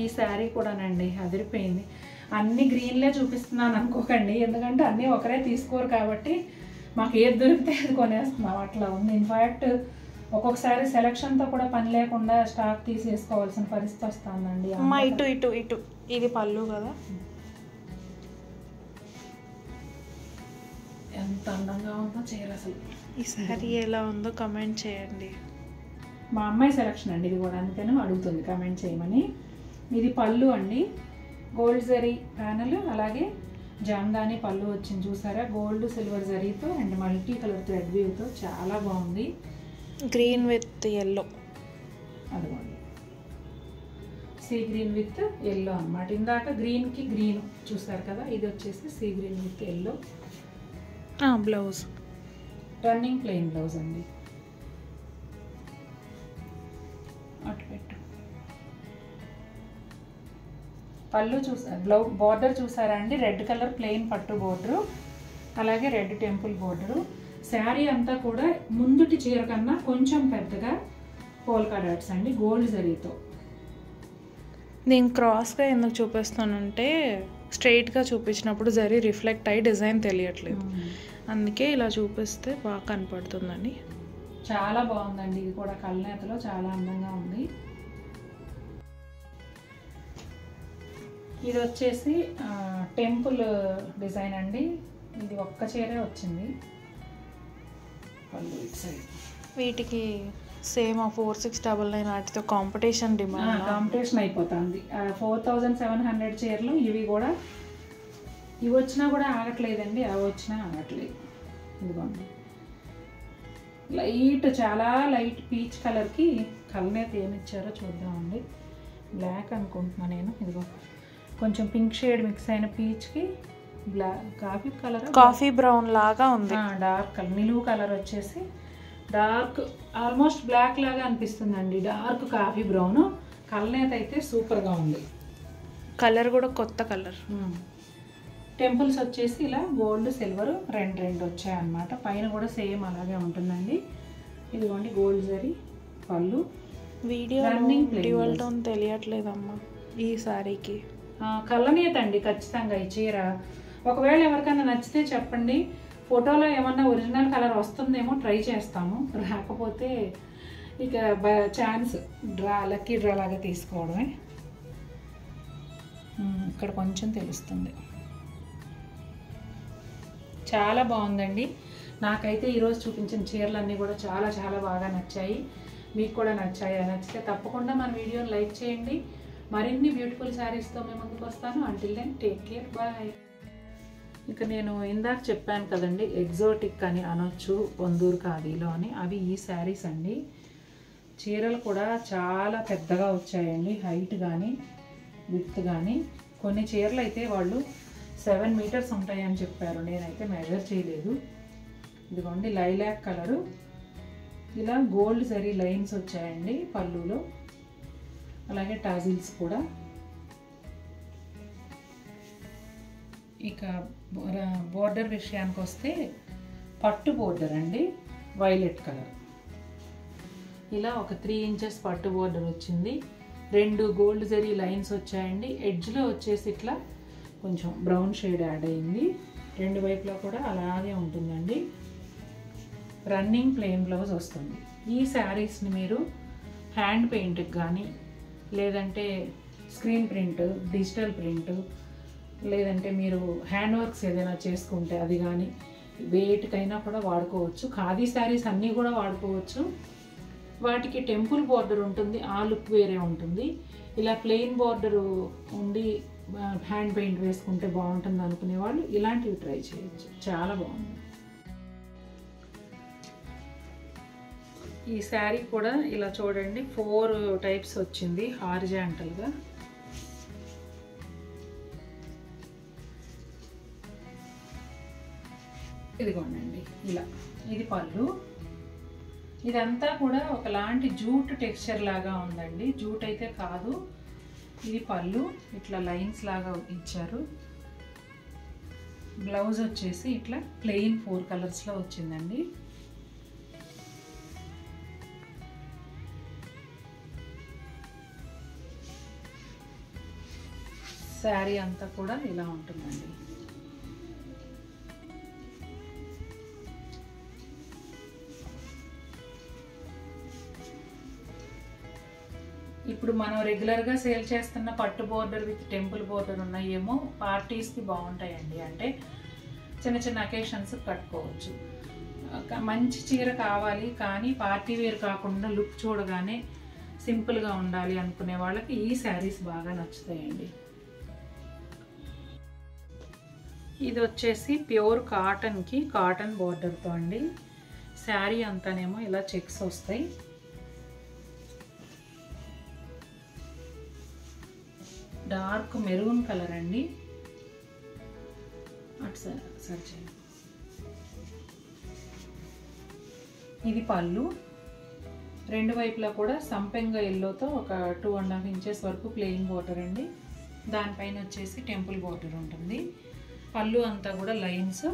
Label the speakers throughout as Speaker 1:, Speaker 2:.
Speaker 1: ఈ శారీ కూడానండి అదిరిపోయింది. అన్ని గ్రీన్లే చూపిస్తున్నాను అనుకోకండి, ఎందుకంటే అన్నీ ఒకరే తీసుకోరు కాబట్టి మాకు ఏది దొరికితే అది కొనేస్తున్నాం, అట్లా ఉంది. ఇన్ఫ్యాక్ట్ ఒక్కొక్కసారి సెలక్షన్తో కూడా పని లేకుండా స్టాక్ తీసేసుకోవాల్సిన పరిస్థితి వస్తుందండి.
Speaker 2: అమ్మా ఇటు ఇటు ఇటు ఇది పళ్ళు కదా,
Speaker 1: ఎంత అందంగా ఉందో చీర అసలు.
Speaker 2: ఈ శారీ ఎలా ఉందో కమెంట్ చేయండి.
Speaker 1: మా అమ్మాయి సెలక్షన్ అండి ఇది కూడా, అందుకని అడుగుతుంది కమెంట్ చేయమని. ఇది పళ్ళు అండి, గోల్డ్ జరీ ప్యానల్, అలాగే జామ్దాని పళ్ళు వచ్చింది చూసారా, గోల్డ్ సిల్వర్ జరీతో అండ్ మల్టీ కలర్ థ్రెడ్ వీవ్తో చాలా బాగుంది.
Speaker 2: గ్రీన్ విత్ ఎల్లో,
Speaker 1: అదిగోండి సీ గ్రీన్ విత్ ఎల్లో అనమాట. ఇందాక గ్రీన్కి గ్రీన్ చూసారు కదా, ఇది వచ్చేసి sea green with yellow.
Speaker 2: Blouse
Speaker 1: running plain blouse అండి. అటు పెట్టు. పళ్ళు బార్డర్ చూసారా అండి, రెడ్ కలర్ ప్లెయిన్ పట్టు బోర్డరు, అలాగే రెడ్ టెంపుల్ బోర్డరు. శారీ అంతా కూడా ముందుటి చీర కన్నా కొంచెం పెద్దగా పోల్కా డాట్స్ అండి, గోల్డ్ జరీతో.
Speaker 2: నేను క్రాస్గా ఎందుకు చూపిస్తానంటే స్ట్రైట్గా చూపించినప్పుడు జరీ రిఫ్లెక్ట్ అయ్యి డిజైన్ తెలియట్లేదు, అందుకే ఇలా చూపిస్తే బాగా కనపడుతుందండి.
Speaker 1: చాలా బాగుందండి, ఇది కూడా కల్నేతలో చాలా అందంగా ఉంది. ఇది వచ్చేసి టెంపుల్ డిజైన్ అండి, ఇది ఒక్క చీరే వచ్చింది. పళ్ళు ఇటు సైడ్.
Speaker 2: వీటికి సేమ్ 4699 వాటితో కాంపిటీషన్ డిమాండ్,
Speaker 1: కాంపిటీషన్ అయిపోతుంది. 4700 చీరలు ఇవి కూడా, ఇవి వచ్చినా కూడా ఆగట్లేదండి, అవి వచ్చినా ఆగట్లేదు. ఇదిగోండి లైట్, చాలా లైట్ పీచ్ కలర్కి కల్నేత ఏమి ఇచ్చారో చూద్దామండి. బ్లాక్ అనుకుంటున్నా నేను. ఇదిగో కొంచెం పింక్ షేడ్ మిక్స్ అయిన పీచ్కి black coffee colour,
Speaker 2: coffee brown లాగా ఉంది.
Speaker 1: డార్క్ కలర్, నిలువు కలర్ వచ్చేసి డార్క్ ఆల్మోస్ట్ బ్లాక్ లాగా అనిపిస్తుందండి, డార్క్ కాఫీ బ్రౌన్. కల్నేత అయితే సూపర్గా ఉంది,
Speaker 2: కలర్ కూడా కొత్త కలర్.
Speaker 1: టెంపుల్స్ వచ్చేసి ఇలా గోల్డ్ సిల్వర్ రెండు వచ్చాయన్నమాట. పైన కూడా సేమ్ అలాగే ఉంటుందండి. ఇదిగోండి గోల్డ్ జరీ పళ్ళు.
Speaker 2: వీడియో డ్యూయల్ టోన్ తెలియట్లేదమ్మా ఈ శారీకి.
Speaker 1: కళ్ళనేత అండి ఖచ్చితంగా ఈ చీర. ఒకవేళ ఎవరికైనా నచ్చితే చెప్పండి, ఫోటోలో ఏమన్నా ఒరిజినల్ కలర్ వస్తుందేమో ట్రై చేస్తాము, రాకపోతే ఇక ఛాన్స్ లక్కీ డ్రా లాగా తీసుకోవడమే. ఇక్కడ కొంచెం తెలుస్తుంది. చాలా బాగుందండి, నాకైతే ఈరోజు చూపించిన చీరలన్నీ కూడా చాలా చాలా బాగా నచ్చాయి. మీకు కూడా నచ్చాయి? నచ్చితే తప్పకుండా మన వీడియోని లైక్ చేయండి. మరిన్ని బ్యూటిఫుల్ శారీస్తో మేము ముందుకు వస్తాను. Until then take care, bye. ఇక నేను ఇందాక చెప్పాను కదండి, ఎగ్జోటిక్ అని అనొచ్చు పొందూరు ఖాదీలో అని, అవి ఈ శారీస్ అండి. చీరలు కూడా చాలా పెద్దగా వచ్చాయండి, హైట్ కానీ విడ్త్ కానీ. కొన్ని చీరలు అయితే వాళ్ళు 7 మీటర్స్ ఉంటాయని చెప్పారు, నేనైతే మెజర్ చేయలేదు. ఇదిగోండి లైలాక్ కలరు, ఇలా గోల్డ్ జరీ లైన్స్ వచ్చాయండి పళ్ళులో, అలాగే టాజిల్స్ కూడా. ఇక బోర్డర్ విషయానికి వస్తే పట్టు బోర్డర్ అండి, వైలెట్ కలర్. ఇలా ఒక 3 ఇంచెస్ పట్టు బోర్డర్ వచ్చింది. 2 గోల్డ్ జరీ లైన్స్ వచ్చాయండి. ఎడ్జ్లో వచ్చేసి ఇట్లా కొంచెం బ్రౌన్ షేడ్ యాడ్ అయింది. 2 వైపులా కూడా అలాగే ఉంటుందండి. రన్నింగ్ ప్లెయిన్ బ్లౌజ్ వస్తుంది. ఈ శారీస్ని మీరు హ్యాండ్ పెయింట్కి కానీ, లేదంటే స్క్రీన్ ప్రింట్, డిజిటల్ ప్రింట్, లేదంటే మీరు హ్యాండ్ వర్క్స్ ఏదైనా చేసుకుంటే అది కానీ వేటికైనా కూడా వాడుకోవచ్చు. ఖాదీ శారీస్ అన్నీ కూడా వాడుకోవచ్చు. వాటికి టెంపుల్ బోర్డర్ ఉంటుంది, ఆ లుక్ వేరే ఉంటుంది. ఇలా ప్లెయిన్ బోర్డర్ ఉండి హ్యాండ్ పెయింట్ వేసుకుంటే బాగుంటుంది అనుకునే వాళ్ళు ఇలాంటివి ట్రై చేయొచ్చు, చాలా బాగుంది. ఈ శారీ కూడా ఇలా చూడండి 4 టైప్స్ వచ్చింది హారిజాంటల్గా. ఇదిగోండి ఇలా, ఇది పళ్ళు. ఇదంతా కూడా ఒకలాంటి జూట్ టెక్స్చర్ లాగా ఉందండి, జూట్ అయితే కాదు. ఇది పళ్ళు, ఇట్లా లైన్స్ లాగా ఇచ్చారు. బ్లౌజ్ వచ్చేసి ఇట్లా ప్లెయిన్ 4 కలర్స్లో వచ్చిందండి. శారీ అంతా కూడా ఇలా ఉంటుందండి. ఇప్పుడు మనం రెగ్యులర్గా సేల్ చేస్తున్న పట్టు బోర్డర్ విత్ టెంపుల్ బోర్డర్ ఉన్నాయేమో పార్టీస్కి బాగుంటాయండి. అంటే చిన్న చిన్న అకేషన్స్ కట్టుకోవచ్చు. మంచి చీర కావాలి కానీ పార్టీ వేర్ కాకుండా లుక్ చూడగానే సింపుల్గా ఉండాలి అనుకునే వాళ్ళకి ఈ శారీస్ బాగా నచ్చుతాయండి. ఇది వచ్చేసి ప్యూర్ కాటన్కి కాటన్ బోర్డర్తో అండి. శారీ అంతానేమో ఇలా చెక్స్ వస్తాయి. డార్క్ మెరూన్ కలర్ అండి. అటు సర్చ్ చేయండి. ఇది పళ్ళు. రెండు వైపులా కూడా సంపెంగ ఎల్లోతో ఒక 2.5 ఇంచెస్ వరకు ప్లెయిన్ బోర్డర్ అండి. దానిపైన వచ్చేసి టెంపుల్ బోర్డర్ ఉంటుంది. పళ్ళు అంతా కూడా లైన్స్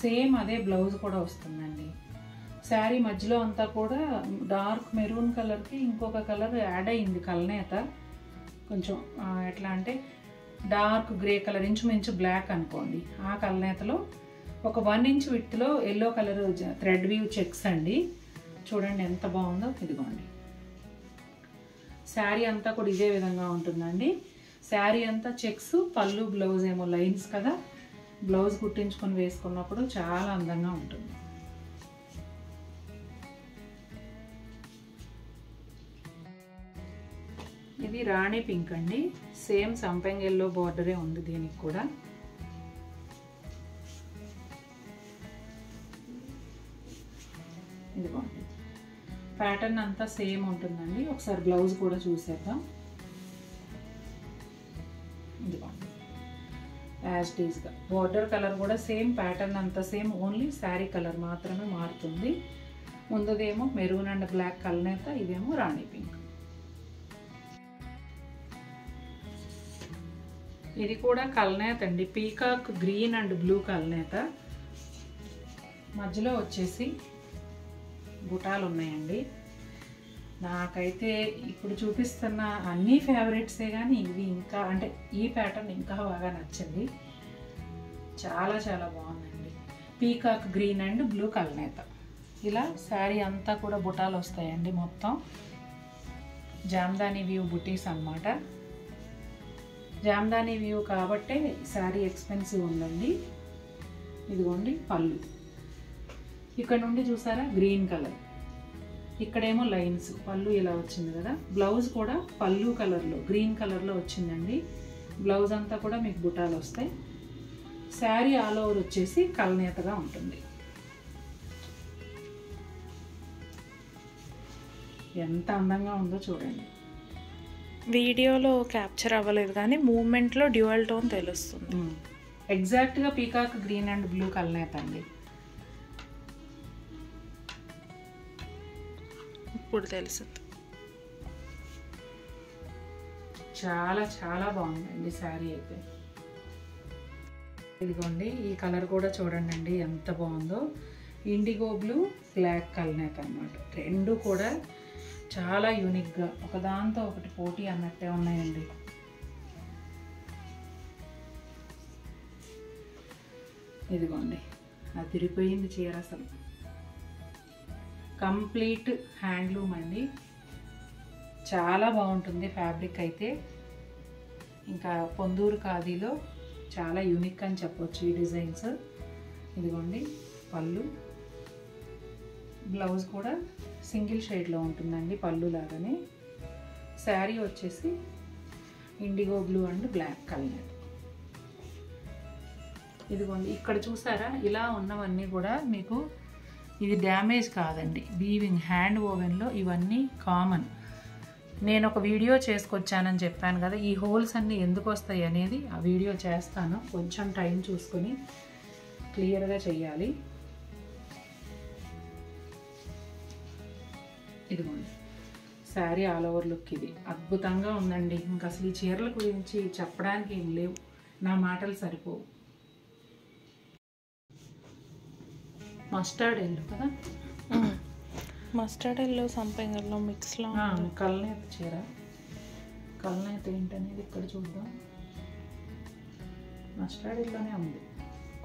Speaker 1: సేమ్ అదే బ్లౌజ్ కూడా వస్తుందండి. శారీ మధ్యలో అంతా కూడా డార్క్ మెరూన్ కలర్కి ఇంకొక కలర్ యాడ్ అయింది కల్నేత. కొంచెం ఎట్లా అంటే డార్క్ గ్రే కలర్ ఇంచుమించు బ్లాక్ అనుకోండి. ఆ కల్నేతలో ఒక 1 ఇంచ్ విడ్త్లో yellow colour thread weave checks అండి. చూడండి ఎంత బాగుందో. ఇదిగోండి శారీ అంతా కూడా ఇదే విధంగా ఉంటుందండి. శారీ అంతా చెక్స్, పళ్ళు బ్లౌజ్ ఏమో లైన్స్ కదా. బ్లౌజ్ కుట్టించుకొని వేసుకున్నప్పుడు చాలా అందంగా ఉంటుంది. ఇది రాణి పింక్ అండి. సేమ్ సంపెంగ్ ఎల్లో బోర్డరే ఉంది దీనికి కూడా. ఇదిగోండి ప్యాటర్న్ అంతా సేమ్ ఉంటుందండి. ఒకసారి బ్లౌజ్ కూడా చూసేద్దాం. ఇదిగోండి యాజ్ ఇట్ ఈస్గా బోర్డర్ కలర్ కూడా సేమ్, ప్యాటర్న్ అంతా సేమ్, ఓన్లీ శారీ కలర్ మాత్రమే మారుతుంది. ముందుదేమో మెరూన్ అండ్ బ్లాక్ కల్నేత, ఇదేమో రాణి పింక్. ఇది కూడా కల్నేత అండి. పీకాక్ గ్రీన్ అండ్ బ్లూ కల్నేత. మధ్యలో వచ్చేసి బుటాలు ఉన్నాయండి. నాకైతే ఇప్పుడు చూపిస్తున్న అన్ని ఫేవరెట్సే కానీ ఇవి ఇంకా అంటే ఈ ప్యాటర్న్ ఇంకా బాగా నచ్చింది. చాలా చాలా బాగుందండి. పీకాక్ గ్రీన్ అండ్ బ్లూ కల్నేత. ఇలా శారీ అంతా కూడా బుటాలు వస్తాయండి. మొత్తం జామ్దాని వ్యూ బుటీస్ అన్నమాట. జామ్దాని వ్యూ కాబట్టే శారీ ఎక్స్పెన్సివ్ ఉందండి. ఇదిగోండి పళ్ళు. ఇక్కడ నుండి చూసారా గ్రీన్ కలర్, ఇక్కడేమో లైన్స్. పళ్ళు ఇలా వచ్చింది కదా. బ్లౌజ్ కూడా పళ్ళు కలర్లో గ్రీన్ కలర్లో వచ్చిందండి. బ్లౌజ్ అంతా కూడా మీకు బుటాలు వస్తాయి. శారీ ఆల్ ఓవర్ వచ్చేసి కల్నేతగా ఉంటుంది. ఎంత అందంగా ఉందో చూడండి.
Speaker 2: వీడియోలో క్యాప్చర్ అవ్వలేదు కానీ మూమెంట్లో డ్యూయల్ టోన్ తెలుస్తుంది.
Speaker 1: ఎగ్జాక్ట్గా పీకాక్ గ్రీన్ అండ్ బ్లూ కల్నేత అండి.
Speaker 2: ఇప్పుడు తెలిసింది.
Speaker 1: చాలా చాలా బాగుందండి శారీ అయితే. ఇదిగోండి ఈ కలర్ కూడా చూడండి అండి ఎంత బాగుందో. ఇండిగో బ్లూ బ్లాక్ కల్నేత అన్నమాట. రెండు కూడా చాలా యూనిక్గా ఒకదాంతో ఒకటి పోటీ అన్నట్టే ఉన్నాయండి. ఇదిగోండి అదిరిపోయింది చీర అసలు. కంప్లీట్ హ్యాండ్లూమ్ అండి. చాలా బాగుంటుంది ఫ్యాబ్రిక్ అయితే. ఇంకా పొందూరు ఖాదీలో చాలా యూనిక్ అని చెప్పొచ్చు ఈ డిజైన్స్. ఇదిగోండి పళ్ళు. బ్లౌజ్ కూడా సింగిల్ షేడ్లో ఉంటుందండి పళ్ళు లాగానే. శారీ వచ్చేసి indigo blue and black colour. ఇదిగోండి ఇక్కడ చూసారా ఇలా ఉన్నవన్నీ కూడా మీకు ఇది డ్యామేజ్ కాదండి. వీవింగ్ హ్యాండ్ ఓవెన్లో ఇవన్నీ కామన్. నేను ఒక వీడియో చేసుకొచ్చానని చెప్పాను కదా. ఈ హోల్స్ అన్నీ ఎందుకు వస్తాయి అనేది ఆ వీడియో చేస్తాను. కొంచెం టైం చూసుకొని క్లియర్గా చెయ్యాలి. ఇదిగోండి శారీ ఆల్ ఓవర్ లుక్ ఇది. అద్భుతంగా ఉందండి. ఇంకా అసలు ఈ చీరల గురించి చెప్పడానికి ఏం లేవు, నా మాటలు సరిపోవు. మస్టర్డ్ ఎల్లో కదా.
Speaker 2: మస్టర్డ్ ఎల్లో సంపెంగల్లో మిక్స్లో
Speaker 1: కల్నేత చీర. కల్నేత ఏంటనేది ఇక్కడ చూద్దాం. మస్టర్డ్ ఎల్లోనే ఉంది,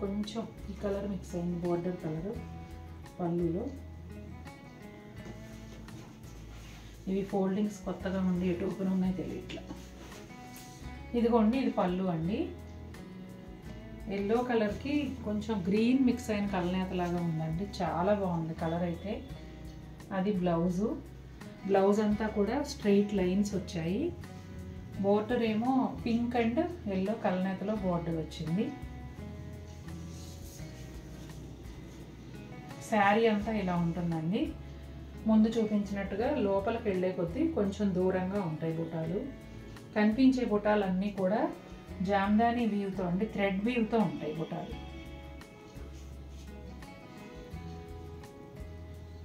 Speaker 1: కొంచెం ఈ కలర్ మిక్స్ అయింది, బోర్డర్ కలరు పళ్ళులో. ఇవి ఫోల్డింగ్స్ కొత్తగా ఉండి ఎటు ఓపెన్ ఉన్నాయో తెలియట్లా. ఇదిగోండి, ఇది పళ్ళు అండి. ఎల్లో కలర్కి కొంచెం గ్రీన్ మిక్స్ అయిన కలనేతలాగా ఉందండి, చాలా బాగుంది కలర్ అయితే. అది బ్లౌజు. బ్లౌజ్ అంతా కూడా స్ట్రెయిట్ లైన్స్ వచ్చాయి. బోర్డర్ ఏమో పింక్ అండ్ ఎల్లో కలనేతలో బోర్డర్ వచ్చింది. శారీ అంతా ఇలా ఉంటుందండి. ముందు చూపించినట్టుగా లోపలికి వెళ్ళే కొద్దీ కొంచెం దూరంగా ఉంటాయి బుటాలు. కనిపించే బుటాలన్నీ కూడా జామ్దాని వీవ్తో అండి, థ్రెడ్ వీవ్తో ఉంటాయి బుటాలు.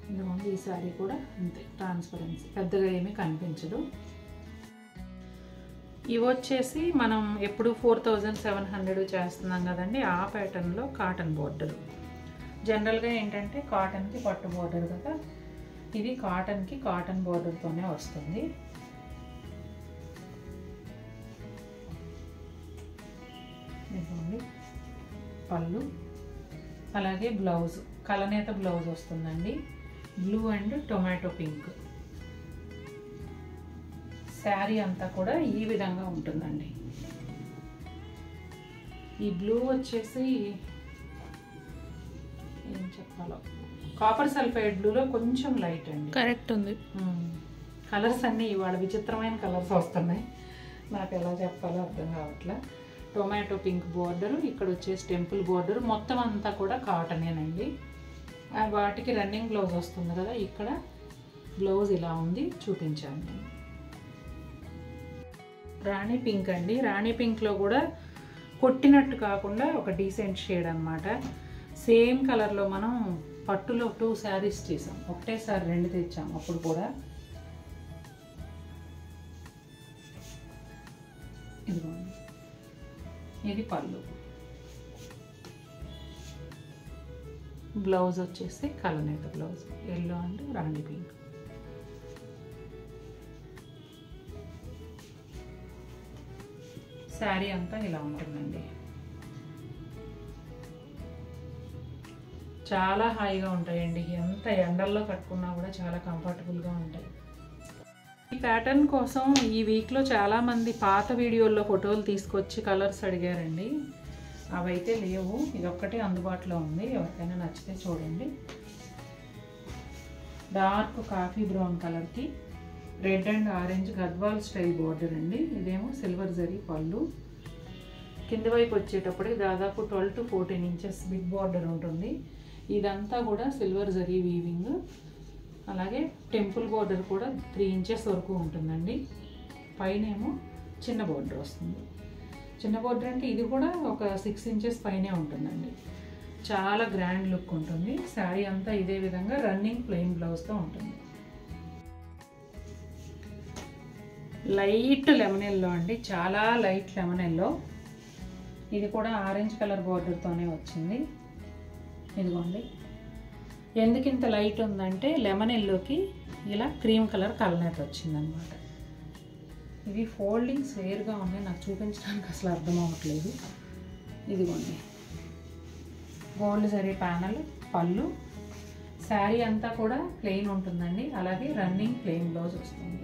Speaker 1: ఇదిగోండి, ఈ శారీ కూడా అంతే ట్రాన్స్పరెన్సీ, పెద్దగా ఏమీ కనిపించదు. ఇవి వచ్చేసి మనం ఎప్పుడు 4700 చేస్తున్నాం కదండి, ఆ ప్యాటర్న్లో కాటన్ బోర్డర్. జనరల్గా ఏంటంటే కాటన్కి పట్టు బోర్డర్ కదా, ఇది కాటన్కి కాటన్ బోర్డర్తోనే వస్తుంది. ఇదిగోండి పళ్ళు, అలాగే బ్లౌజ్ కలనేత బ్లౌజ్ వస్తుందండి, blue and tomato pink. Sari అంతా కూడా ఈ విధంగా ఉంటుందండి. ఈ బ్లూ వచ్చేసి ఏం చెప్పాలో, కాపర్ సల్ఫైడ్ బ్లూలో కొంచెం లైట్ అండి.
Speaker 2: కరెక్ట్ ఉంది.
Speaker 1: కలర్స్ అన్నీ ఇవాళ విచిత్రమైన కలర్స్ వస్తున్నాయి, నాకు ఎలా చెప్పాలో అర్థం కావట్లే. టొమాటో పింక్ బోర్డరు, ఇక్కడ వచ్చేసి టెంపుల్ బోర్డర్, మొత్తం అంతా కూడా కాటనేనండి. వాటికి రన్నింగ్ బ్లౌజ్ వస్తుంది కదా, ఇక్కడ బ్లౌజ్ ఇలా ఉంది, చూపించాను నేను. రాణి పింక్ అండి. రాణి పింక్లో కూడా కొట్టినట్టు కాకుండా ఒక డీసెంట్ షేడ్ అనమాట. సేమ్ కలర్లో మనం పట్టులో 2 శారీస్ చేసాం, ఒకటేసారి 2 తెచ్చాం అప్పుడు కూడా. ఇదిగోండి, ఇది పళ్ళు. బ్లౌజ్ వచ్చేసి కలనేత blouse, yellow and rani pink. Sari అంతా ఇలా ఉంటుందండి. చాలా హాయిగా ఉంటాయండి, ఎంత ఎండల్లో కట్టుకున్నా కూడా చాలా కంఫర్టబుల్గా ఉంటాయి. ఈ ప్యాటర్న్ కోసం ఈ వీక్లో చాలామంది పాత వీడియోల్లో ఫోటోలు తీసుకొచ్చి కలర్స్ అడిగారండి, అవైతే లేవు, ఇదొక్కటే అందుబాటులో ఉంది. ఎవరికైనా నచ్చితే చూడండి. డార్క్ కాఫీ బ్రౌన్ కలర్కి red and orange Gadwal style border అండి. ఇదేమో సిల్వర్ జరీ పళ్ళు. కింది వైపు వచ్చేటప్పటికి దాదాపు 12 to 14 ఇంచెస్ బిగ్ బోర్డర్ ఉంటుంది. ఇదంతా కూడా సిల్వర్ జరీ వీవింగ్. అలాగే టెంపుల్ బోర్డర్ కూడా 3 ఇంచెస్ వరకు ఉంటుందండి. పైన ఏమో చిన్న బోర్డర్ వస్తుంది. చిన్న బోర్డర్ అంటే ఇది కూడా ఒక 6 ఇంచెస్ పైనే ఉంటుందండి. చాలా గ్రాండ్ లుక్ ఉంటుంది. శారీ అంతా ఇదే విధంగా రన్నింగ్ ప్లెయిన్ బ్లౌజ్తో ఉంటుంది. లైట్ లెమన్ ఎల్లో అండి, చాలా లైట్ లెమన్ ఎల్లో. ఇది కూడా ఆరెంజ్ కలర్ బోర్డర్తోనే వచ్చింది. ఇదిగోండి, ఎందుకు ఇంత లైట్ ఉందంటే లెమన్ ఎల్లోకి ఇలా క్రీమ్ కలర్ కలనేత వచ్చిందనమాట. ఇవి ఫోల్డింగ్స్ వేరుగా ఉన్నాయి, నాకు చూపించడానికి అసలు అర్థం అవ్వట్లేదు. ఇదిగోండి, గోల్డ్ జరీ ప్యానల్ పళ్ళు. శారీ అంతా కూడా ప్లెయిన్ ఉంటుందండి, అలాగే రన్నింగ్ ప్లెయిన్ బ్లౌజ్ వస్తుంది.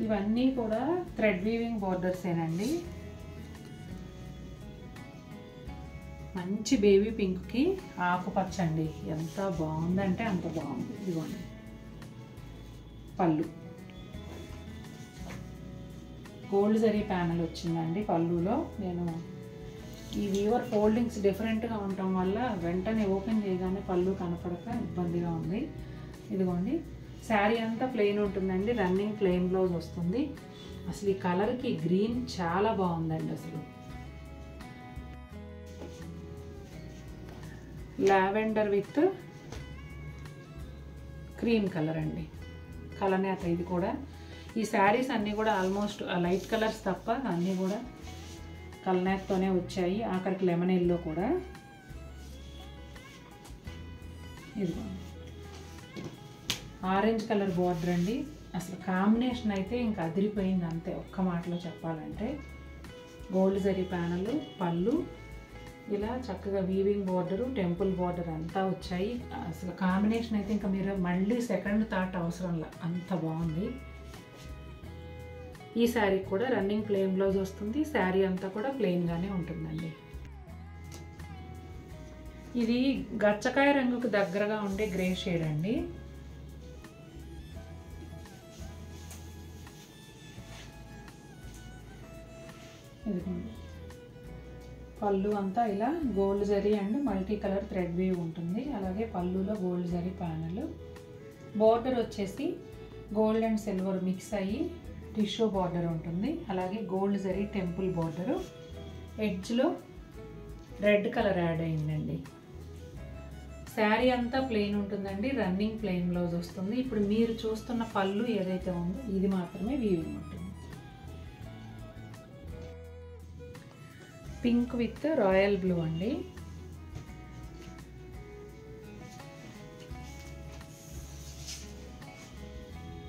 Speaker 1: ఇవన్నీ కూడా థ్రెడ్ వీవింగ్ బోర్డర్సేనండి. మంచి బేబీ పింక్కి ఆకుపచ్చ అండి, ఎంత బాగుందంటే అంత బాగుంది. ఇదిగోండి పళ్ళు, గోల్డ్ జరీ ప్యానల్ వచ్చిందండి పళ్ళులో. నేను ఈ వీవర్ ఫోల్డింగ్స్ డిఫరెంట్గా ఉండటం వల్ల వెంటనే ఓపెన్ చేయగానే పళ్ళు కనపడక ఇబ్బందిగా ఉంది. ఇదిగోండి, శారీ అంతా ప్లెయిన్ ఉంటుందండి, రన్నింగ్ ప్లెయిన్ బ్లౌజ్ వస్తుంది. అసలు ఈ కలర్కి గ్రీన్ చాలా బాగుందండి. అసలు లావెండర్ విత్ క్రీమ్ కలర్ అండి, కలనేత. ఇది కూడా ఈ శారీస్ అన్నీ కూడా ఆల్మోస్ట్ లైట్ కలర్స్ తప్ప అన్నీ కూడా కలనేతతోనే వచ్చాయి. ఆఖరికి లెమన్ ఎల్లో కూడా. ఇదిగోండి, ఆరెంజ్ కలర్ బోర్డర్ అండి, అసలు కాంబినేషన్ అయితే ఇంకా అదిరిపోయింది అంతే, ఒక్క మాటలో చెప్పాలంటే. గోల్డ్ జరీ ప్యానల్, పళ్ళు, ఇలా చక్కగా వీవింగ్ బార్డరు, టెంపుల్ బార్డర్ అంతా వచ్చాయి. అసలు కాంబినేషన్ అయితే ఇంకా మీరు మళ్ళీ సెకండ్ థాట్ అవసరంలా, అంత బాగుంది. ఈ శారీ కూడా రన్నింగ్ ప్లెయిన్ బ్లౌజ్ వస్తుంది. శారీ అంతా కూడా ప్లెయిన్గానే ఉంటుందండి. ఇది గచ్చకాయ రంగుకు దగ్గరగా ఉండే గ్రే షేడ్ అండి. ఇదిగోండి, పళ్ళు అంతా ఇలా gold zari and multi colour thread weave ఉంటుంది. అలాగే పళ్ళులో గోల్డ్ జరీ ప్యానల్, బార్డర్ వచ్చేసి గోల్డ్ అండ్ సిల్వర్ మిక్స్ అయ్యి టిష్యూ బార్డర్ ఉంటుంది. అలాగే గోల్డ్ జరీ టెంపుల్ బార్డరు, ఎడ్జ్లో రెడ్ కలర్ యాడ్ అయిందండి. శారీ అంతా ప్లెయిన్ ఉంటుందండి, రన్నింగ్ ప్లెయిన్ బ్లౌజ్ వస్తుంది. ఇప్పుడు మీరు చూస్తున్న పళ్ళు ఏదైతే ఉందో ఇది మాత్రమే వీవింగ్ ఉంటుంది. పింక్ విత్ రాయల్ బ్లూ అండి.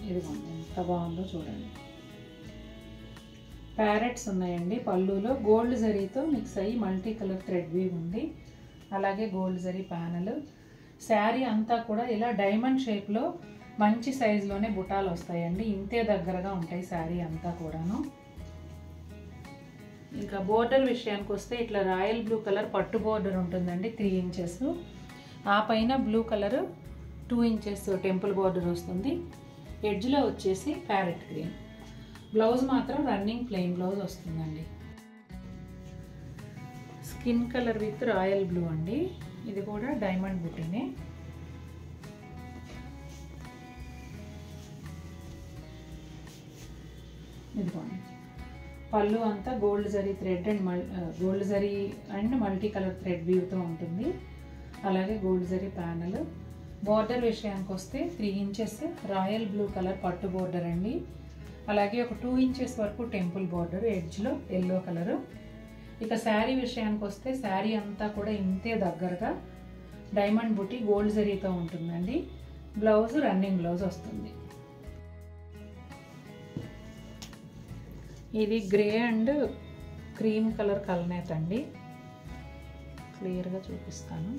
Speaker 1: ఇదిగోండి ఎంత బాగుందో చూడండి. ప్యారెట్స్ ఉన్నాయండి పళ్ళులో, గోల్డ్ జరీతో మిక్స్ అయ్యి మల్టీ కలర్ థ్రెడ్ వీవ్ ఉంది. అలాగే గోల్డ్ జరీ ప్యానల్. శారీ అంతా కూడా ఇలా డైమండ్ షేప్లో మంచి సైజులోనే బుటాలు వస్తాయండి. ఇంతే దగ్గరగా ఉంటాయి శారీ అంతా కూడాను. ఇంకా బోర్డర్ విషయానికి వస్తే ఇట్లా రాయల్ బ్లూ కలర్ పట్టు బోర్డర్ ఉంటుందండి 3 ఇంచెస్. ఆ పైన blue colour 2 inches temple border వస్తుంది. ఎడ్జ్లో వచ్చేసి ప్యారెట్ గ్రీన్. బ్లౌజ్ మాత్రం రన్నింగ్ ప్లెయిన్ బ్లౌజ్ వస్తుందండి. Skin colour with royal blue అండి. ఇది కూడా డైమండ్ బుటీనే. ఇదిగోండి, పళ్ళు అంతా gold zari thread and gold zari and multi colour thread వీవ్తో ఉంటుంది. అలాగే గోల్డ్ జరీ ప్యానల్. బార్డర్ విషయానికి వస్తే 3 ఇంచెస్ రాయల్ బ్లూ కలర్ పట్టు బార్డర్ అండి. అలాగే ఒక 2 ఇంచెస్ వరకు టెంపుల్ బార్డర్, ఎడ్జ్లో ఎల్లో కలరు. ఇక శారీ విషయానికి వస్తే శారీ అంతా కూడా ఇంతే దగ్గరగా డైమండ్ బుటీ గోల్డ్ జరీతో ఉంటుందండి. బ్లౌజ్ రన్నింగ్ బ్లౌజ్ వస్తుంది. ఇది గ్రే అండ్ క్రీమ్ కలర్ కలనేత అండి. క్లియర్గా చూపిస్తాను.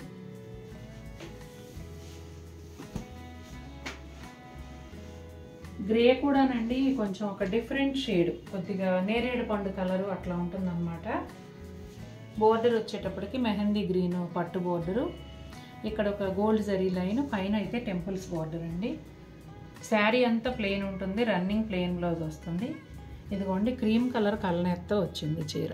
Speaker 1: గ్రే కూడానండి కొంచెం ఒక డిఫరెంట్ షేడ్, కొద్దిగా నేరేడు పండు కలరు అట్లా ఉంటుందన్నమాట. బోర్డర్ వచ్చేటప్పటికి మెహందీ గ్రీన్ పట్టు బోర్డరు, ఇక్కడ ఒక గోల్డ్ జరీ లైన్, పైన అయితే టెంపుల్స్ బోర్డర్ అండి. శారీ అంతా ప్లెయిన్ ఉంటుంది, రన్నింగ్ ప్లెయిన్ బ్లౌజ్ వస్తుంది. ఇదిగోండి క్రీమ్ కలర్ కలనేత్తో వచ్చింది చీర.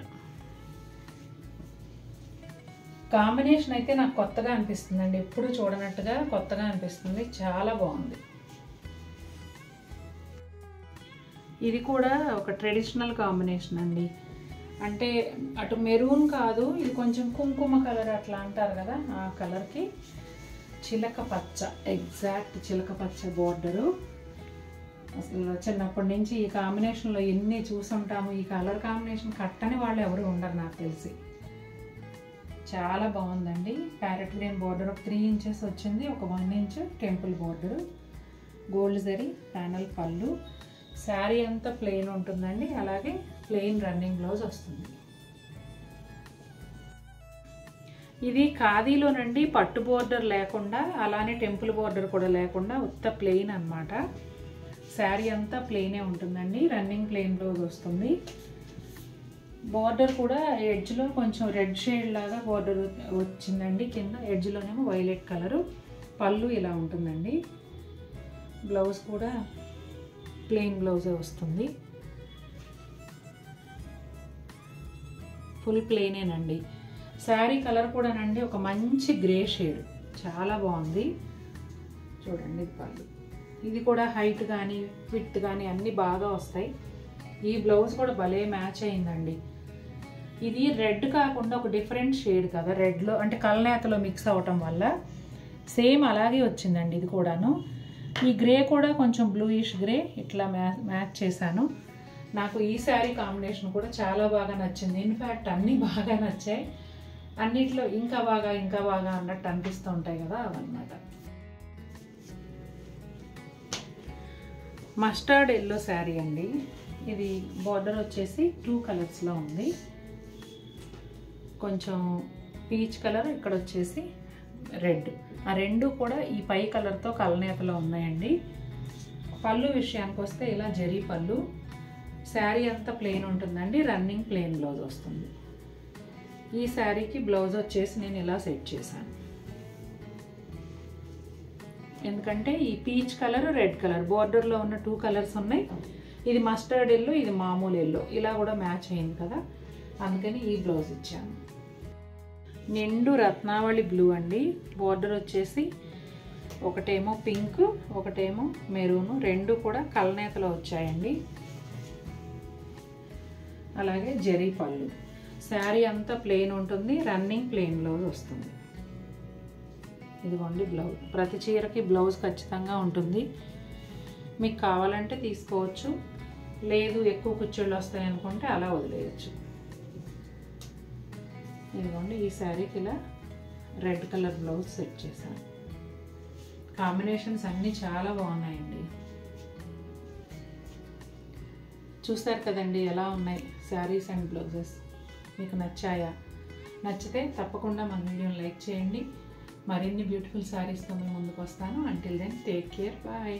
Speaker 1: కాంబినేషన్ అయితే నాకు కొత్తగా అనిపిస్తుందండి, ఎప్పుడు చూడనట్టుగా కొత్తగా అనిపిస్తుంది, చాలా బాగుంది. ఇది కూడా ఒక ట్రెడిషనల్ కాంబినేషన్ అండి. అంటే అటు మెరూన్ కాదు, ఇది కొంచెం కుంకుమ కలర్ అట్లా అంటారు కదా, ఆ కలర్కి చిలక పచ్చ, ఎగ్జాక్ట్ చిలక పచ్చ బోర్డరు. అసలు చిన్నప్పటి నుంచి ఈ కాంబినేషన్లో ఎన్ని చూసుంటాము. ఈ కలర్ కాంబినేషన్ కట్టని వాళ్ళు ఎవరు ఉండరు నాకు తెలిసి. చాలా బాగుందండి. ప్యారెట్ గ్రీన్ బోర్డర్ ఒక 3 ఇంచెస్ వచ్చింది, ఒక 1 inch temple border, gold zari panel పళ్ళు. శారీ అంతా ప్లెయిన్ ఉంటుందండి, అలాగే ప్లెయిన్ రన్నింగ్ బ్లౌజ్ వస్తుంది. ఇది ఖాదీలోనండి పట్టు బోర్డర్ లేకుండా, అలానే టెంపుల్ బోర్డర్ కూడా లేకుండా ఉత్త ప్లెయిన్ అన్నమాట. శారీ అంతా ప్లెయినే ఉంటుందండి, రన్నింగ్ ప్లెయిన్ బ్లౌజ్ వస్తుంది. బార్డర్ కూడా ఎడ్జ్లో కొంచెం రెడ్ షేడ్ లాగా బార్డర్ వచ్చిందండి, కింద ఎడ్జ్లోనేమో వైలెట్ కలరు. పళ్ళు ఇలా ఉంటుందండి. బ్లౌజ్ కూడా ప్లెయిన్ బ్లౌజే వస్తుంది, ఫుల్ ప్లెయినేనండి. శారీ కలర్ కూడానండి ఒక మంచి గ్రే షేడ్, చాలా బాగుంది. చూడండి ఇది పళ్ళు. ఇది కూడా హైట్ కానీ విడ్త్ కానీ అన్నీ బాగా వస్తాయి. ఈ బ్లౌజ్ కూడా భలే మ్యాచ్ అయిందండి. ఇది రెడ్ కాకుండా ఒక డిఫరెంట్ షేడ్ కదా, రెడ్లో అంటే కలనేతలో మిక్స్ అవటం వల్ల సేమ్ అలాగే వచ్చిందండి ఇది కూడాను. ఈ గ్రే కూడా కొంచెం బ్లూయిష్ గ్రే ఇట్లా మ్యాచ్ చేశాను. నాకు ఈ శారీ కాంబినేషన్ కూడా చాలా బాగా నచ్చింది. ఇన్ఫ్యాక్ట్ అన్నీ బాగా నచ్చాయి. అన్నిట్లో ఇంకా బాగా అన్నట్టు అనిపిస్తూ ఉంటాయి కదా, అవన్నమాట. మస్టర్డ్ ఎల్లో శారీ అండి. ఇది బార్డర్ వచ్చేసి 2 కలర్స్లో ఉంది. కొంచెం పీచ్ కలర్, ఇక్కడ వచ్చేసి రెడ్. ఆ రెండు కూడా ఈ పై కలర్తో కలనేతలో ఉన్నాయండి. పళ్ళు విషయానికి వస్తే ఇలా జరీ పళ్ళు. శారీ అంతా ప్లెయిన్ ఉంటుందండి, రన్నింగ్ ప్లెయిన్ బ్లౌజ్ వస్తుంది. ఈ శారీకి బ్లౌజ్ వచ్చేసి నేను ఇలా సెట్ చేశాను. ఎందుకంటే ఈ పీచ్ కలర్, రెడ్ కలర్ బోర్డర్లో ఉన్న 2 కలర్స్ ఉన్నాయి. ఇది మస్టర్డ్ ఎల్లో, ఇది మామూలు ఎల్లో, ఇలా కూడా మ్యాచ్ అయింది కదా, అందుకని ఈ బ్లౌజ్ ఇచ్చాను. నిండు రత్నావళి బ్లూ అండి. బోర్డర్ వచ్చేసి ఒకటేమో పింక్, ఒకటేమో మెరూను, రెండు కూడా కలనేతలో వచ్చాయండి. అలాగే జరీ పళ్ళు. శారీ అంతా ప్లెయిన్ ఉంటుంది, రన్నింగ్ ప్లెయిన్ బ్లౌజ్ వస్తుంది. ఇదిగోండి బ్లౌజ్. ప్రతి చీరకి బ్లౌజ్ ఖచ్చితంగా ఉంటుంది. మీకు కావాలంటే తీసుకోవచ్చు, లేదు ఎక్కువ కుచ్చుళ్ళు వస్తాయి అనుకుంటే అలా వదిలేయచ్చు. ఇదిగోండి ఈ శారీకి ఇలా రెడ్ కలర్ బ్లౌజ్ సెట్ చేశాను. కాంబినేషన్స్ అన్నీ చాలా బాగున్నాయండి. చూస్తారు కదండి ఎలా ఉన్నాయి శారీస్ అండ్ బ్లౌజెస్. మీకు నచ్చాయా? నచ్చితే తప్పకుండా మన వీడియోని లైక్ చేయండి. మరిన్ని బ్యూటిఫుల్ శారీస్తో మేము ముందుకు వస్తాను. Until then take care, bye.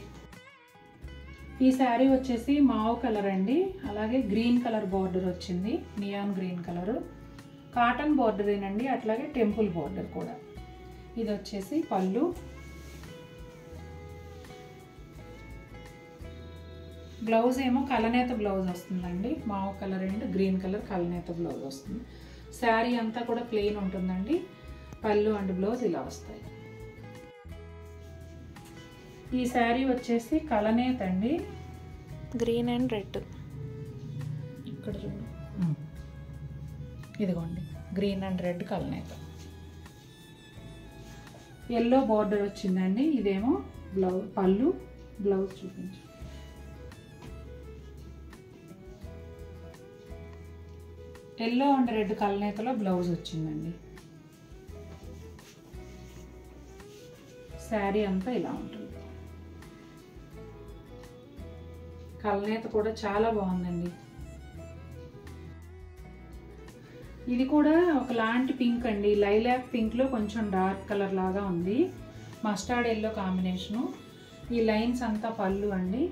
Speaker 1: ఈ శారీ వచ్చేసి మావ్ కలర్ అండి. అలాగే గ్రీన్ కలర్ బార్డర్ వచ్చింది, నియాన్ గ్రీన్ కలరు. కాటన్ బార్డరేనండి, అట్లాగే టెంపుల్ బార్డర్ కూడా. ఇది వచ్చేసి పళ్ళు. బ్లౌజ్ ఏమో కలనేత బ్లౌజ్ వస్తుందండి. Mauve colour and green colour కలనేత బ్లౌజ్ వస్తుంది. శారీ అంతా కూడా ప్లెయిన్ ఉంటుందండి. పళ్ళు అండ్ బ్లౌజ్ ఇలా వస్తాయి. ఈ శారీ వచ్చేసి కలనేత అండి,
Speaker 2: గ్రీన్ అండ్ రెడ్.
Speaker 1: ఇక్కడ చూడండి, ఇదిగోండి గ్రీన్ అండ్ రెడ్ కలనేత. ఎల్లో బార్డర్ వచ్చిందండి. ఇదేమో బ్లౌజ్, పళ్ళు, బ్లౌజ్ చూపించు. ఎల్లో అండ్ రెడ్ కలనేతలో బ్లౌజ్ వచ్చిందండి. శారీ అంతా ఇలా ఉంటుంది. కలనేత కూడా చాలా బాగుందండి. ఇది కూడా ఒకలాంటి పింక్ అండి, లైలాక్ పింక్లో కొంచెం డార్క్ కలర్ లాగా ఉంది. Mustard yellow combination. ఈ లైన్స్ అంతా పళ్ళు అండి.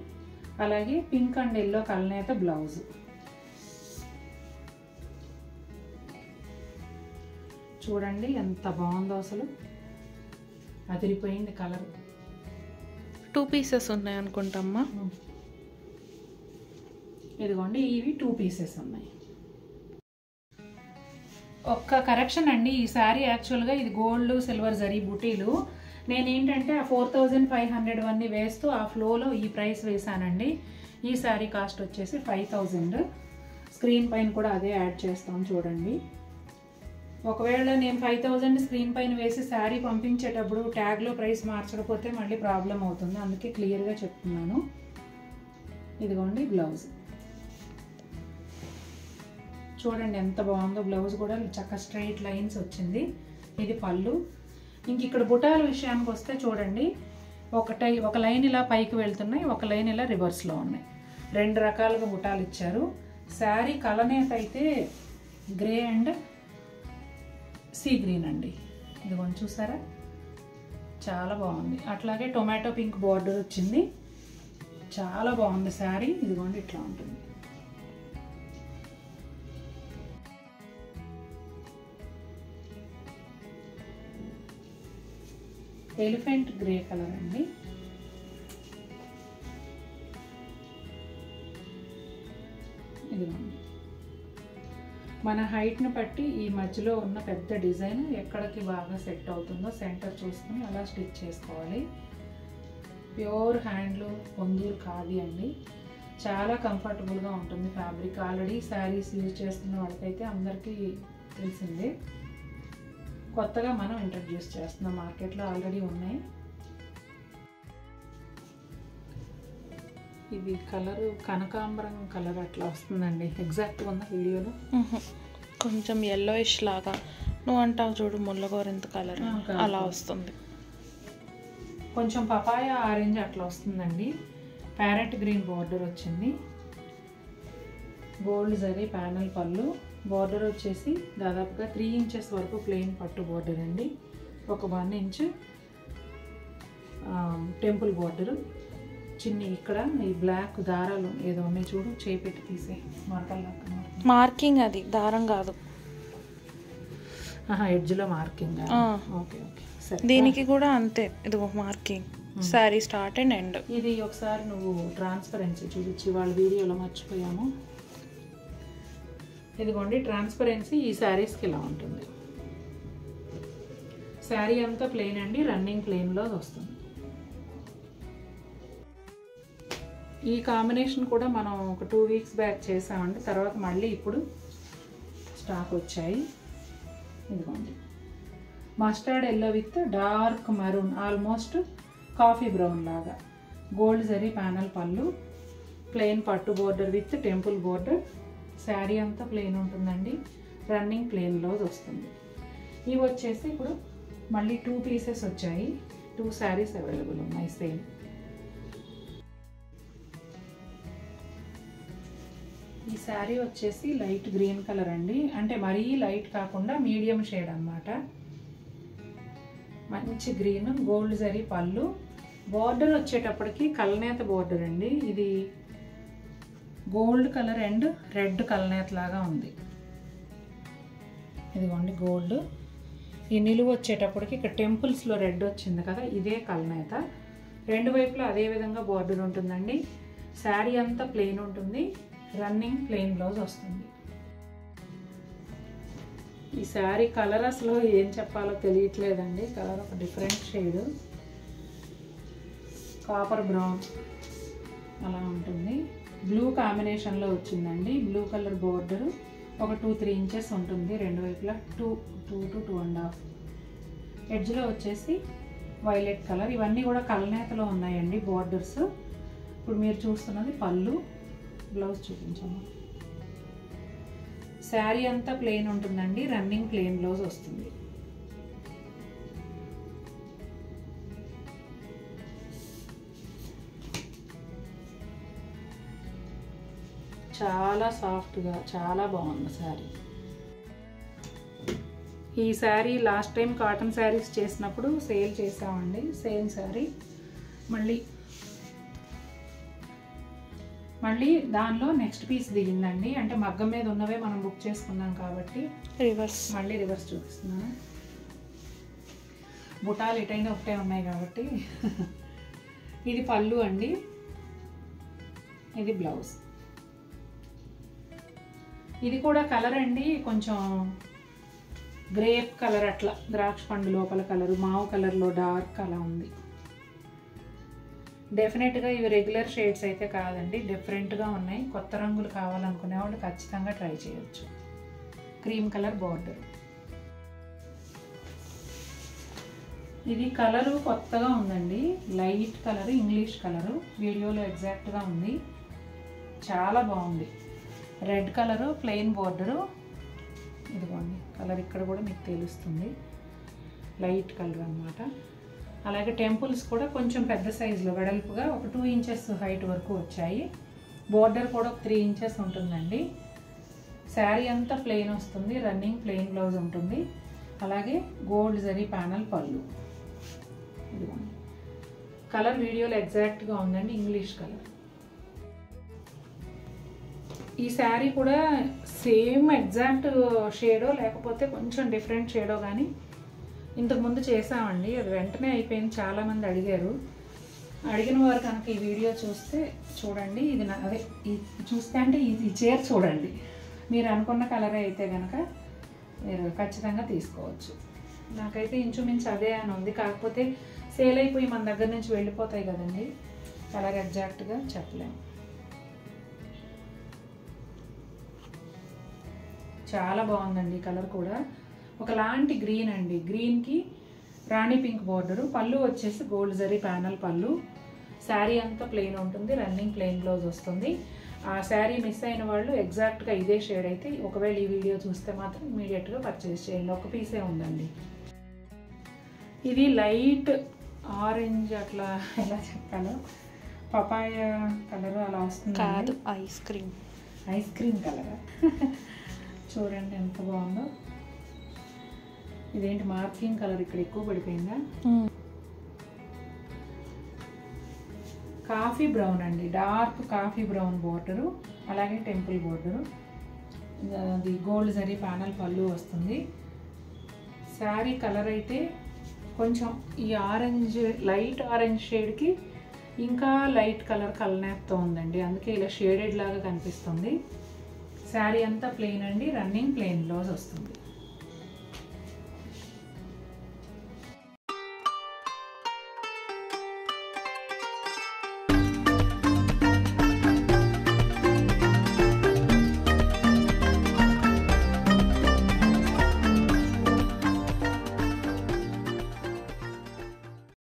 Speaker 1: అలాగే పింక్ అండ్ ఎల్లో కలనేత బ్లౌజ్. చూడండి ఎంత బాగుందో, అసలు అదిరిపోయింది కలర్.
Speaker 2: 2 పీసెస్ ఉన్నాయి అనుకుంటామ్మా.
Speaker 1: ఇదిగోండి ఇవి 2 పీసెస్ ఉన్నాయి. ఒక్క కరెక్షన్ అండి, ఈ శారీ యాక్చువల్గా ఇది గోల్డ్ సిల్వర్ జరీ బుటీలు. నేనేంటంటే ఆ 4500 అన్నీ వేస్తూ ఆ ఫ్లోలో ఈ ప్రైస్ వేసానండి. ఈ శారీ కాస్ట్ వచ్చేసి 5000. స్క్రీన్ పైన కూడా అదే యాడ్ చేస్తాం చూడండి. ఒకవేళ నేను 5000 స్క్రీన్ పైన వేసి శారీ పంపించేటప్పుడు ట్యాగ్లో ప్రైస్ మార్చకపోతే మళ్ళీ ప్రాబ్లం అవుతుంది, అందుకే క్లియర్గా చెప్తున్నాను. ఇదిగోండి బ్లౌజ్. చూడండి ఎంత బాగుందో. బ్లౌజ్ కూడా చక్కగా స్ట్రైట్ లైన్స్ వచ్చింది. ఇది పళ్ళు. ఇంక ఇక్కడ బుటాల విషయానికి వస్తే చూడండి, ఒక లైన్ ఇలా పైకి వెళ్తున్నాయి, ఒక లైన్ ఇలా రివర్స్లో ఉన్నాయి. 2 రకాలుగా బుటాలు ఇచ్చారు. శారీ కలనేత అయితే గ్రే అండ్ సీ గ్రీన్ అండి. ఇదిగోండి చూసారా, చాలా బాగుంది. అట్లాగే టొమాటో పింక్ బార్డర్ వచ్చింది, చాలా బాగుంది శారీ. ఇదిగోండి ఇట్లా ఉంటుంది. ఎలిఫెంట్ గ్రే కలర్ అండి. ఇదిగోండి మన హైట్ని బట్టి ఈ మధ్యలో ఉన్న పెద్ద డిజైన్ ఎక్కడికి బాగా సెట్ అవుతుందో సెంటర్ చూసుకుని అలా స్టిచ్ చేసుకోవాలి. ప్యూర్ హ్యాండ్లూమ్ పొందూరు ఖాదీ అండి. చాలా కంఫర్టబుల్గా ఉంటుంది ఫ్యాబ్రిక్. ఆల్రెడీ శారీస్ యూజ్ చేస్తున్న వాళ్ళకైతే అందరికీ తెలిసిందే. కొత్తగా మనం ఇంట్రడ్యూస్ చేస్తున్నాం, మార్కెట్లో ఆల్రెడీ ఉన్నాయి. ఇది కలరు కనకాంబరం కలర్ అట్లా వస్తుందండి ఎగ్జాక్ట్గా ఉన్న వీడియోలో.
Speaker 2: కొంచెం yellowish లాగా, నువ్వు అంటావు చూడు ముల్లగోరింత కలర్, అలా వస్తుంది.
Speaker 1: కొంచెం పపాయ ఆరెంజ్ అట్లా వస్తుందండి. ప్యారెట్ గ్రీన్ బార్డర్ వచ్చింది. గోల్డ్ జరీ ప్యానల్ పళ్ళు. బార్డర్ వచ్చేసి దాదాపుగా 3 ఇంచెస్ వరకు ప్లెయిన్ పట్టు బార్డర్ అండి. ఒక 1 ఇంచ్ టెంపుల్ బార్డరు. చిన్ని ఇక్కడ ఈ బ్లాక్ దారాలు ఏదో ఉన్నాయి చూడు, చేయి పెట్టి తీసే
Speaker 2: మార్కింగ్, అది దారం కాదు,
Speaker 1: ఎడ్జ్లో మార్కింగ్. ఓకే ఓకే సరే.
Speaker 2: దీనికి కూడా అంతే, ఇది marking. Sorry start and end.
Speaker 1: ఇది ఒకసారి నువ్వు ట్రాన్స్పరెన్సీ చూపించి వాళ్ళ వీడియోలో మర్చిపోయాము. ఇదిగోండి ట్రాన్స్పరెన్సీ ఈ శారీస్కి ఇలా ఉంటుంది. శారీ అంతా ప్లెయిన్ అండి, రన్నింగ్ ప్లెయిన్లో వస్తుంది. ఈ కాంబినేషన్ కూడా మనం ఒక 2 వీక్స్ బ్యాక్ చేసామండి. తర్వాత మళ్ళీ ఇప్పుడు స్టాక్ వచ్చాయి. ఇదిగోండి mustard yellow with dark maroon, almost coffee brown లాగా. గోల్డ్ జరీ ప్యానల్ పళ్ళు, ప్లెయిన్ పట్టు border with temple border. Sari అంతా ప్లెయిన్ ఉంటుందండి, రన్నింగ్ ప్లెయిన్ బ్లౌజ్ వస్తుంది. ఇవి వచ్చేసి ఇప్పుడు మళ్ళీ 2 పీసెస్ వచ్చాయి. 2 శారీస్ అవైలబుల్ ఉన్నాయి సేమ్. ఈ శారీ వచ్చేసి లైట్ గ్రీన్ కలర్ అండి, అంటే మరీ లైట్ కాకుండా మీడియం షేడ్ అన్నమాట. మంచి గ్రీన్, గోల్డ్ జరీ పళ్ళు. బార్డర్ వచ్చేటప్పటికి కల్నేత బార్డర్ అండి. ఇది గోల్డ్ కలర్ అండ్ రెడ్ కల్నేత లాగా ఉంది. ఇదిగోండి గోల్డ్. ఈ నిలువు వచ్చేటప్పటికి ఇక్కడ టెంపుల్స్లో రెడ్ వచ్చింది కదా, ఇదే కల్నేత. 2 వైపులా అదే విధంగా బార్డర్ ఉంటుందండి. శారీ అంతా ప్లెయిన్ ఉంటుంది, రన్నింగ్ ప్లెయిన్ బ్లౌజ్ వస్తుంది. ఈ శారీ కలర్ అసలు ఏం చెప్పాలో తెలియట్లేదండి. కలర్ ఒక డిఫరెంట్ షేడ్, కాపర్ బ్రౌన్ అలా ఉంటుంది. బ్లూ కాంబినేషన్లో వచ్చిందండి. బ్లూ కలర్ బోర్డరు ఒక 2-3 ఇంచెస్ ఉంటుంది 2 వైపులా, 2 to 2.5. ఎడ్జ్లో వచ్చేసి వైలెట్ కలర్. ఇవన్నీ కూడా కల్నేతలో ఉన్నాయండి బోర్డర్స్. ఇప్పుడు మీరు చూస్తున్నది పళ్ళు. బ్లౌజ్ చూపించమ్మా. శారీ అంతా ప్లెయిన్ ఉంటుందండి, రన్నింగ్ ప్లెయిన్ బ్లౌజ్ వస్తుంది. చాలా సాఫ్ట్గా చాలా బాగుంది శారీ. ఈ sari last time cotton saris చేసినప్పుడు సేల్ చేసామండి. సేమ్ శారీ మళ్ళీ దానిలో నెక్స్ట్ పీస్ దిగిందండి. అంటే మగ్గం మీద ఉన్నవే మనం బుక్ చేసుకున్నాం కాబట్టి మళ్ళీ రివర్స్ చూపిస్తున్నాను. బుటాలు ఎటైనా ఒకటే ఉన్నాయి కాబట్టి. ఇది పళ్ళు అండి, ఇది బ్లౌజ్. ఇది కూడా కలర్ అండి, కొంచెం గ్రేప్ కలర్, అట్లా ద్రాక్ష పండు లోపల కలరు, మావు కలర్లో డార్క్ అలా ఉంది. డెఫినెట్గా ఇవి రెగ్యులర్ షేడ్స్ అయితే కాదండి, డిఫరెంట్గా ఉన్నాయి. కొత్త రంగులు కావాలనుకునే వాళ్ళు ఖచ్చితంగా ట్రై చేయొచ్చు. Cream colour border. ఇది కలరు కొత్తగా ఉందండి, లైట్ కలర్, ఇంగ్లీష్ కలరు. వీడియోలో ఎగ్జాక్ట్గా ఉంది, చాలా బాగుంది. Red colour, plain border. ఇదిగోండి కలర్ ఇక్కడ కూడా మీకు తెలుస్తుంది, లైట్ కలర్ అన్నమాట. అలాగే టెంపుల్స్ కూడా కొంచెం పెద్ద సైజులో వెడల్పుగా ఒక 2 ఇంచెస్ హైట్ వరకు వచ్చాయి. బోర్డర్ కూడా ఒక 3 ఇంచెస్ ఉంటుందండి. శారీ అంతా ప్లెయిన్ వస్తుంది, రన్నింగ్ ప్లెయిన్ బ్లౌజ్ ఉంటుంది. అలాగే గోల్డ్ జరీ ప్యానల్ పళ్ళు. ఇదిగోండి కలర్ వీడియోలో ఎగ్జాక్ట్గా ఉందండి, ఇంగ్లీష్ కలర్. ఈ శారీ కూడా సేమ్ ఎగ్జాక్ట్ షేడో లేకపోతే కొంచెం డిఫరెంట్ షేడో కానీ ఇంతకుముందు చేసామండి, అది వెంటనే అయిపోయింది. చాలామంది అడిగారు. అడిగిన వారు కనుక ఈ వీడియో చూస్తే చూడండి. ఇది అదే చూస్తే అంటే ఈ చీర చూడండి. మీరు అనుకున్న కలరే అయితే కనుక మీరు ఖచ్చితంగా తీసుకోవచ్చు. నాకైతే ఇంచుమించు అదే అని ఉంది, కాకపోతే సేల్ అయిపోయి మన దగ్గర నుంచి వెళ్ళిపోతాయి కదండి, కలర్ ఎగ్జాక్ట్గా చెప్పలేము. చాలా బాగుందండి కలర్ కూడా. ఒకలాంటి గ్రీన్ అండి, గ్రీన్కి రాణి పింక్ బార్డరు. పళ్ళు వచ్చేసి గోల్డ్ జరీ ప్యానల్ పళ్ళు. శారీ అంతా ప్లెయిన్ ఉంటుంది, రన్నింగ్ ప్లెయిన్ బ్లౌజ్ వస్తుంది. ఆ శారీ మిస్ అయిన వాళ్ళు ఎగ్జాక్ట్గా ఇదే షేడ్ అయితే ఒకవేళ ఈ వీడియో చూస్తే మాత్రం ఇమీడియట్గా పర్చేస్ చేయండి. ఒక పీసే ఉందండి. ఇది లైట్ ఆరెంజ్, అట్లా ఎలా చెప్పాలో పపాయ కలర్ అలా వస్తుంది.
Speaker 2: కాదు, ice cream.
Speaker 1: Ice cream colour. చూడండి ఎంత బాగుందో. ఇదేంటి మార్కింగ్ కలర్ ఇక్కడ ఎక్కువ పడిపోయిందా? కాఫీ బ్రౌన్ అండి, డార్క్ కాఫీ బ్రౌన్ బోర్డరు, అలాగే టెంపుల్ బోర్డరు. అది గోల్డ్ జరీ ప్యానల్ పళ్ళు వస్తుంది. శారీ కలర్ అయితే కొంచెం ఈ ఆరెంజ్, లైట్ ఆరెంజ్ షేడ్కి ఇంకా లైట్ కలర్ కలనేపుతో ఉందండి, అందుకే ఇలా షేడెడ్ లాగా కనిపిస్తుంది. శారీ అంతా ప్లెయిన్ అండి, రన్నింగ్ ప్లెయిన్ బ్లౌజ్ వస్తుంది.